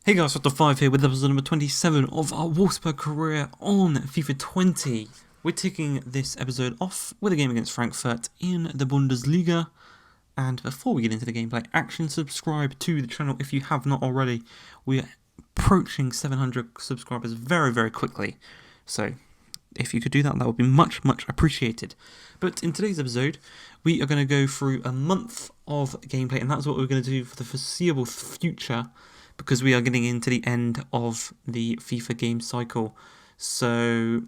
Hey guys, Ep27 here with episode number 27 of our Wolfsburg career on FIFA 20. We're taking this episode off with a game against Frankfurt in the Bundesliga. And before we get into the gameplay action, subscribe to the channel if you have not already. We are approaching 700 subscribers very, very quickly. So if you could do that, that would be much, much appreciated. But in today's episode, we are going to go through a month of gameplay, and that's what we're going to do for the foreseeable future, because we are getting into the end of the FIFA game cycle. So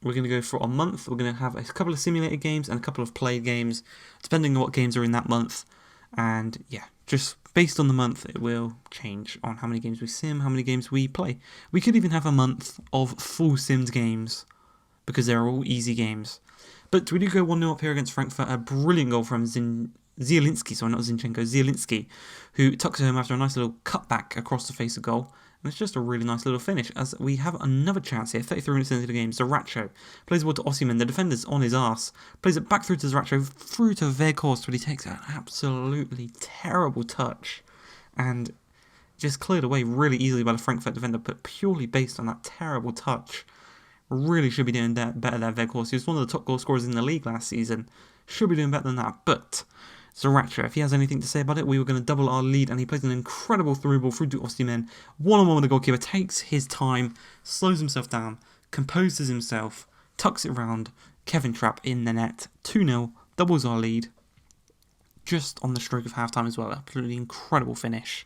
we're going to go for a month. We're going to have a couple of simulated games and a couple of played games, depending on what games are in that month. And yeah, just based on the month, it will change on how many games we sim, how many games we play. We could even have a month of full simmed games, because they're all easy games. But we do go 1-0 up here against Frankfurt. A brilliant goal from Zielinski, who tucks it home after a nice little cutback across the face of goal. And it's just a really nice little finish, as we have another chance here. 33 minutes into the game, Zaracho plays the ball to Osimhen. The defender's on his arse. Plays it back through to Zaracho, through to Weghorst, but he takes an absolutely terrible touch. And just cleared away really easily by the Frankfurt defender, but purely based on that terrible touch. Really should be doing better there, Weghorst. He was one of the top goal scorers in the league last season. Should be doing better than that, but Zaracho, if he has anything to say about it, we were going to double our lead, and he plays an incredible through ball through to Osimhen. One-on-one with the goalkeeper, takes his time, slows himself down, composes himself, tucks it round, Kevin Trapp in the net, 2-0, doubles our lead, just on the stroke of half-time as well. Absolutely incredible finish.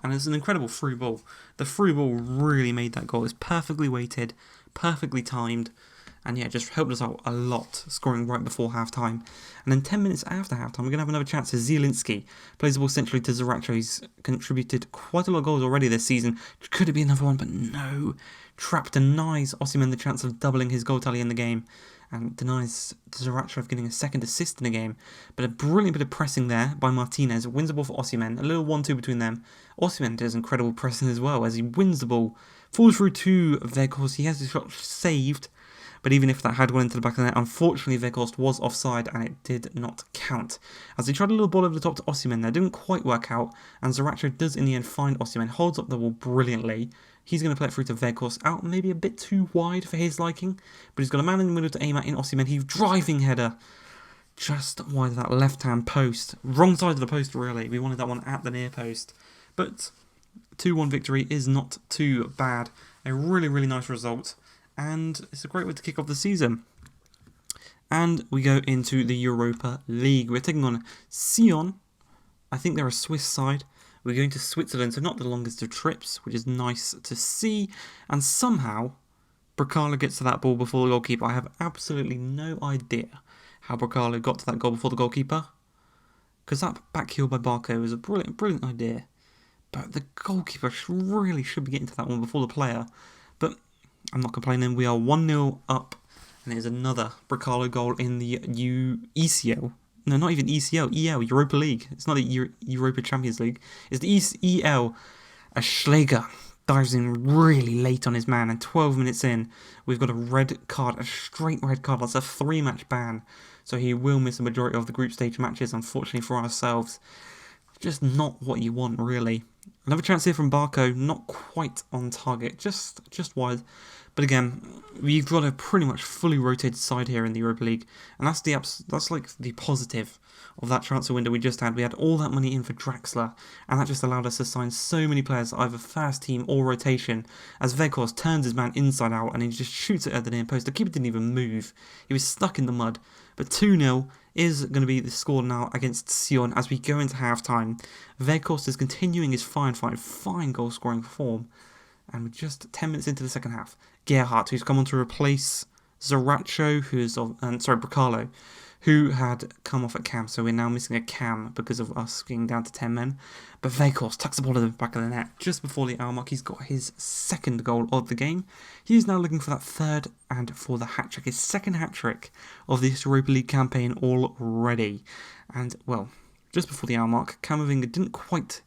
And it's an incredible through ball. The through ball really made that goal. It's perfectly weighted, perfectly timed, and yeah, just helped us out a lot, scoring right before half-time. And then 10 minutes after half-time, we're going to have another chance. Zielinski plays the ball centrally to Zaracho. He's contributed quite a lot of goals already this season. Could it be another one? But no. Trapp denies Osimhen the chance of doubling his goal tally in the game, and denies Zaracho of getting a second assist in the game. But a brilliant bit of pressing there by Martinez. Wins the ball for Osimhen. A little 1-2 between them. Osimhen does incredible pressing as well, as he wins the ball. Falls through to Weghorst. He has his shot saved. But even if that had gone into the back of the net, unfortunately Weghorst was offside and it did not count. As he tried a little ball over the top to Osimhen there, didn't quite work out, and Zaracho does in the end find Osimhen, holds up the ball brilliantly. He's going to play it through to Weghorst, out maybe a bit too wide for his liking, but he's got a man in the middle to aim at in Osimhen. He's driving header, just wide of that left-hand post. Wrong side of the post really, we wanted that one at the near post. But 2-1 victory is not too bad, a really, really nice result. And it's a great way to kick off the season. And we go into the Europa League. We're taking on Sion. I think they're a Swiss side. We're going to Switzerland, so not the longest of trips, which is nice to see. And somehow, Bracalo gets to that ball before the goalkeeper. I have absolutely no idea how Bracalo got to that goal before the goalkeeper, because that back heel by Barco was a brilliant, brilliant idea. But the goalkeeper really should be getting to that one before the player. But I'm not complaining. We are 1-0 up, and there's another Bracalo goal in the ECL. No, not even ECL. EL, Europa League. It's not the Europa Champions League. It's the EL. A Schläger dives in really late on his man, and 12 minutes in, we've got a red card, a straight red card. That's a 3-match ban, so he will miss a majority of the group stage matches, unfortunately for ourselves. Just not what you want, really. Another chance here from Barco, not quite on target, just wide. But again, we've got a pretty much fully rotated side here in the Europa League, and that's like the positive of that transfer window we just had. We had all that money in for Draxler, and that just allowed us to sign so many players, either first team or rotation, as Weghorst turns his man inside out and he just shoots it at the near post. The keeper didn't even move. He was stuck in the mud. But 2-0 is going to be the score now against Sion as we go into half-time. Weghorst is continuing his fine goal-scoring form. And we're just 10 minutes into the second half. Gerhardt, who's come on to replace Zaracho, Bracalo, who had come off at cam. So we're now missing a cam because of us getting down to 10 men. But Weghorst tucks the ball to the back of the net just before the hour mark. He's got his second goal of the game. He's now looking for that third and for the hat-trick. His second hat-trick of this Europa League campaign already. And, well, just before the hour mark, Camavinga didn't quite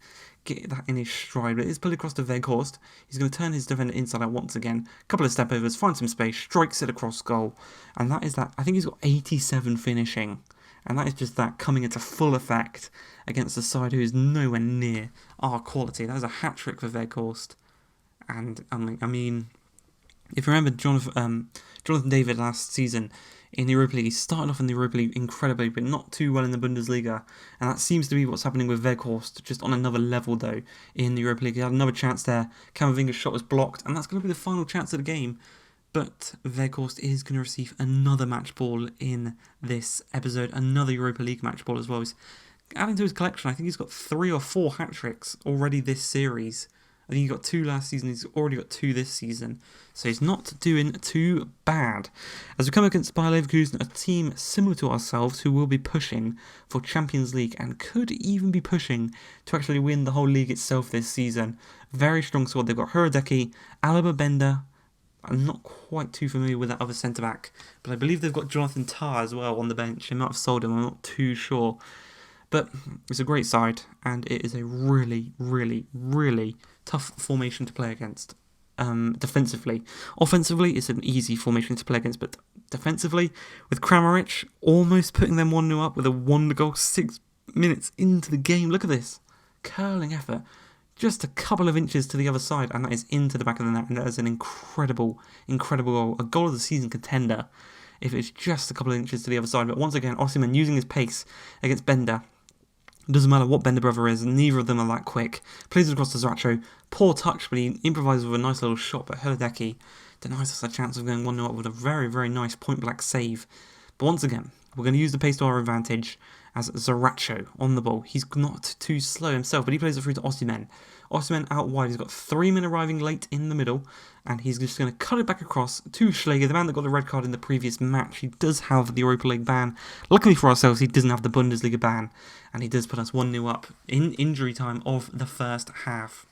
get that in his stride, but it's put across to Weghorst. He's going to turn his defender inside out once again. A couple of step overs, finds some space, strikes it across goal. And that is that. I think he's got 87 finishing. And that is just that coming into full effect against a side who is nowhere near our quality. That is a hat-trick for Weghorst. And I mean, if you remember Jonathan David last season in the Europa League, he started off in the Europa League incredibly, but not too well in the Bundesliga. And that seems to be what's happening with Weghorst, just on another level though in the Europa League. He had another chance there. Camavinga's shot was blocked, and that's going to be the final chance of the game. But Weghorst is going to receive another match ball in this episode, another Europa League match ball as well. He's adding to his collection. I think he's got 3 or 4 hat tricks already this series. I think he got 2 last season, he's already got 2 this season. So he's not doing too bad. As we come against Bayer Leverkusen, a team similar to ourselves who will be pushing for Champions League and could even be pushing to actually win the whole league itself this season. Very strong squad. They've got Hurriedecke, Alaba, Bender. I'm not quite too familiar with that other centre-back, but I believe they've got Jonathan Tah as well on the bench. They might have sold him, I'm not too sure. But it's a great side, and it is a really, really, really tough formation to play against. Defensively. Offensively, it's an easy formation to play against, but defensively, with Kramaric almost putting them 1-0 up with a wonder goal 6 minutes into the game. Look at this. Curling effort. Just a couple of inches to the other side, and that is into the back of the net, and that is an incredible, incredible goal. A goal of the season contender, if it's just a couple of inches to the other side. But once again, Osimhen using his pace against Bender. It doesn't matter what Bender brother is, neither of them are that quick. Plays it across to Zracho. Poor touch, but he improvises with a nice little shot, but Hurriedecke denies us a chance of going 1-0 up with a very, very nice point-blank save. But once again, we're going to use the pace to our advantage as Zracho on the ball. He's not too slow himself, but he plays it through to Osimhen. Osimhen out wide. He's got 3 men arriving late in the middle, and he's just going to cut it back across to Schläger, the man that got the red card in the previous match. He does have the Europa League ban. Luckily for ourselves, he doesn't have the Bundesliga ban, and he does put us 1-0 up in injury time of the first half.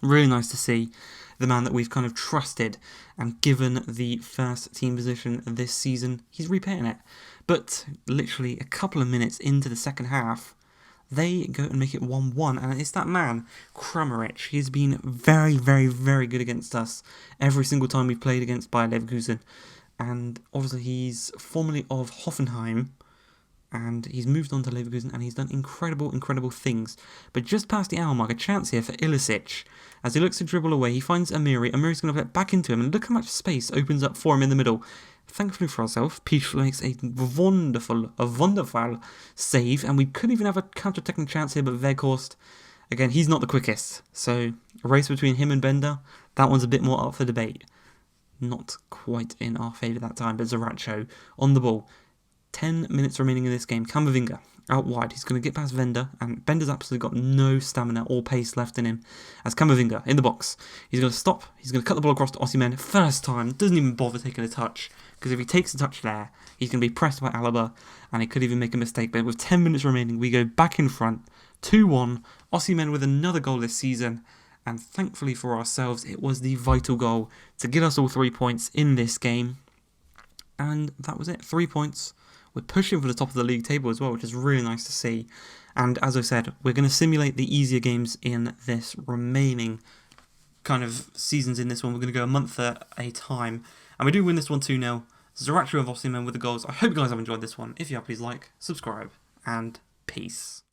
Really nice to see the man that we've kind of trusted and given the first team position this season. He's repaying it. But literally a couple of minutes into the second half, they go and make it 1-1, and it's that man, Kramaric. He's been very, very, very good against us every single time we've played against Bayer Leverkusen. And obviously he's formerly of Hoffenheim, and he's moved on to Leverkusen, and he's done incredible, incredible things. But just past the hour mark, a chance here for Ilicic. As he looks to dribble away, he finds Amiri. Amiri's going to put it back into him, and look how much space opens up for him in the middle. Thankfully for ourselves, Pisch makes a wonderful save, and we could even have a counter-attacking chance here, but Weghorst, again, he's not the quickest. So, a race between him and Bender, that one's a bit more up for debate. Not quite in our favour that time, but Zracho on the ball. 10 minutes remaining in this game. Camavinga out wide. He's going to get past Bender, and Bender's absolutely got no stamina or pace left in him. As Camavinga in the box, he's going to stop. He's going to cut the ball across to Osimhen. First time, doesn't even bother taking a touch, because if he takes a touch there, he's going to be pressed by Alaba, and he could even make a mistake. But with 10 minutes remaining, we go back in front, 2-1. Osimhen with another goal this season, and thankfully for ourselves, it was the vital goal to get us all 3 points in this game. And that was it, 3 points. We're pushing for the top of the league table as well, which is really nice to see. And as I said, we're going to simulate the easier games in this remaining kind of seasons in this one. We're going to go a month at a time. And we do win this one 2-0. Zracho and Osimhen with the goals. I hope you guys have enjoyed this one. If you have, please like, subscribe, and peace.